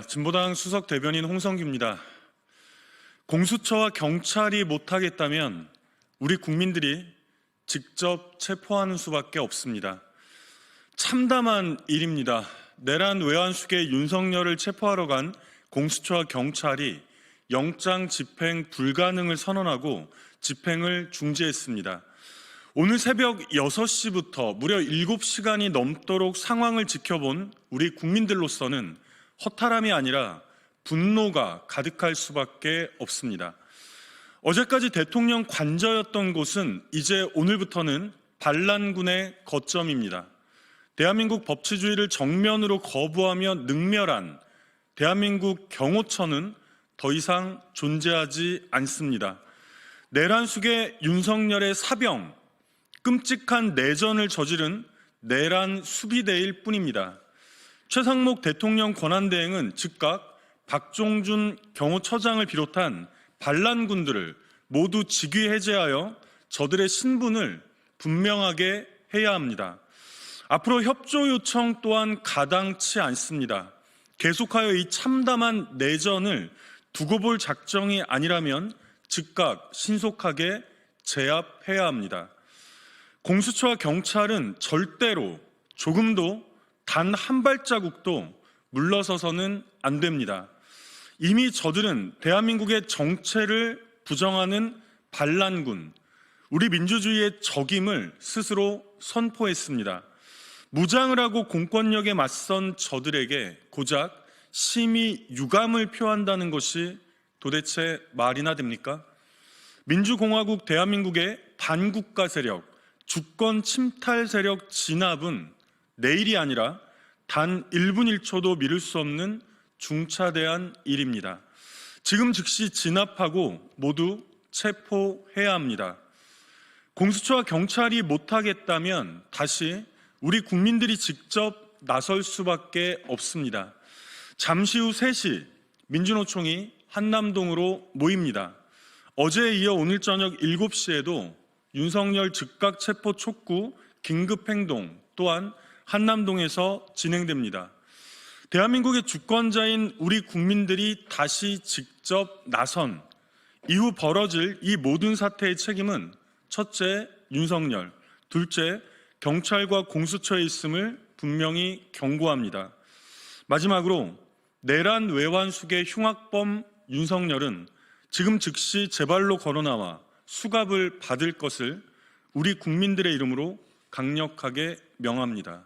진보당 수석 대변인 홍성규입니다. 공수처와 경찰이 못하겠다면 우리 국민들이 직접 체포하는 수밖에 없습니다. 참담한 일입니다. 내란 외환수계 윤석열을 체포하러 간 공수처와 경찰이 영장 집행 불가능을 선언하고 집행을 중지했습니다. 오늘 새벽 6시부터 무려 7시간이 넘도록 상황을 지켜본 우리 국민들로서는 허탈함이 아니라 분노가 가득할 수밖에 없습니다. 어제까지 대통령 관저였던 곳은 이제 오늘부터는 반란군의 거점입니다. 대한민국 법치주의를 정면으로 거부하며 능멸한 대한민국 경호처는 더 이상 존재하지 않습니다. 내란 속의 윤석열의 사병, 끔찍한 내전을 저지른 내란 수비대일 뿐입니다. 최상목 대통령 권한대행은 즉각 박종준 경호처장을 비롯한 반란군들을 모두 직위 해제하여 저들의 신분을 분명하게 해야 합니다. 앞으로 협조 요청 또한 가당치 않습니다. 계속하여 이 참담한 내전을 두고 볼 작정이 아니라면 즉각 신속하게 제압해야 합니다. 공수처와 경찰은 절대로 조금도 단 한 발자국도 물러서서는 안 됩니다. 이미 저들은 대한민국의 정체를 부정하는 반란군, 우리 민주주의의 적임을 스스로 선포했습니다. 무장을 하고 공권력에 맞선 저들에게 고작 심히 유감을 표한다는 것이 도대체 말이나 됩니까? 민주공화국 대한민국의 반국가 세력, 주권 침탈 세력 진압은 내일이 아니라 단 1분 1초도 미룰 수 없는 중차대한 일입니다. 지금 즉시 진압하고 모두 체포해야 합니다. 공수처와 경찰이 못하겠다면 다시 우리 국민들이 직접 나설 수밖에 없습니다. 잠시 후 3시 민주노총이 한남동으로 모입니다. 어제에 이어 오늘 저녁 7시에도 윤석열 즉각 체포 촉구 긴급행동 또한 한남동에서 진행됩니다. 대한민국의 주권자인 우리 국민들이 다시 직접 나선 이후 벌어질 이 모든 사태의 책임은 첫째 윤석열, 둘째 경찰과 공수처에 있음을 분명히 경고합니다. 마지막으로 내란 외환수계 흉악범 윤석열은 지금 즉시 제 발로 걸어나와 수갑을 받을 것을 우리 국민들의 이름으로 강력하게 명합니다.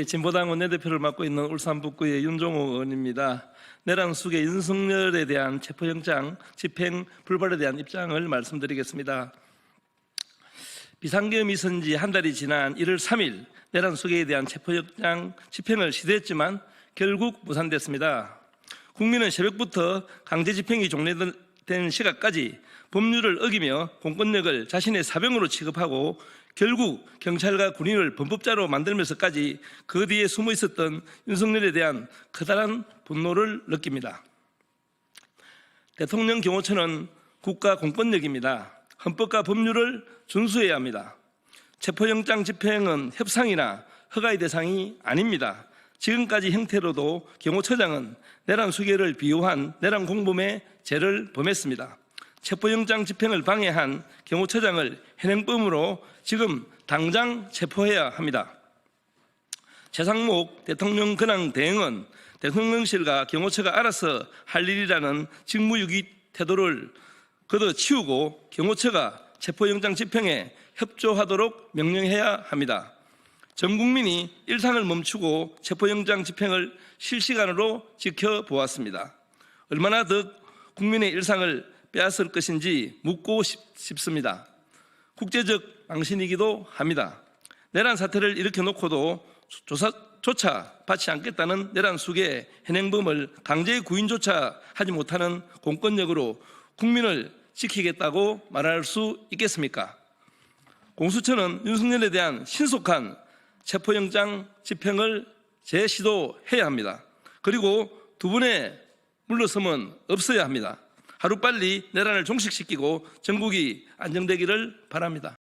진보당 원내대표를 맡고 있는 울산 북구의 윤종호 의원입니다. 내란 속의 윤석열에 대한 체포영장 집행 불발에 대한 입장을 말씀드리겠습니다. 비상계엄이 있은 지 한 달이 지난 1월 3일 내란 속에 대한 체포영장 집행을 시도했지만 결국 무산됐습니다. 국민은 새벽부터 강제 집행이 종료된 시각까지 법률을 어기며 공권력을 자신의 사병으로 취급하고 결국 경찰과 군인을 범법자로 만들면서까지 그 뒤에 숨어 있었던 윤석열에 대한 커다란 분노를 느낍니다. 대통령 경호처는 국가 공권력입니다. 헌법과 법률을 준수해야 합니다. 체포영장 집행은 협상이나 허가의 대상이 아닙니다. 지금까지 형태로도 경호처장은 내란 수괴를 비유한 내란 공범의 죄를 범했습니다. 체포영장 집행을 방해한 경호처장을 현행범으로 지금 당장 체포해야 합니다. 최상목 대통령 근황 대행은 대통령실과 경호처가 알아서 할 일이라는 직무유기 태도를 걷어치우고 경호처가 체포영장 집행에 협조하도록 명령해야 합니다. 전 국민이 일상을 멈추고 체포영장 집행을 실시간으로 지켜보았습니다. 얼마나 더 국민의 일상을 빼앗을 것인지 묻고 싶습니다. 국제적 망신이기도 합니다. 내란 사태를 일으켜놓고도 조사조차 받지 않겠다는 내란 속의 현행범을 강제 구인조차 하지 못하는 공권력으로 국민을 지키겠다고 말할 수 있겠습니까? 공수처는 윤석열에 대한 신속한 체포영장 집행을 재시도해야 합니다. 그리고 두 번의 물러섬은 없어야 합니다. 하루빨리 내란을 종식시키고 전국이 안정되기를 바랍니다.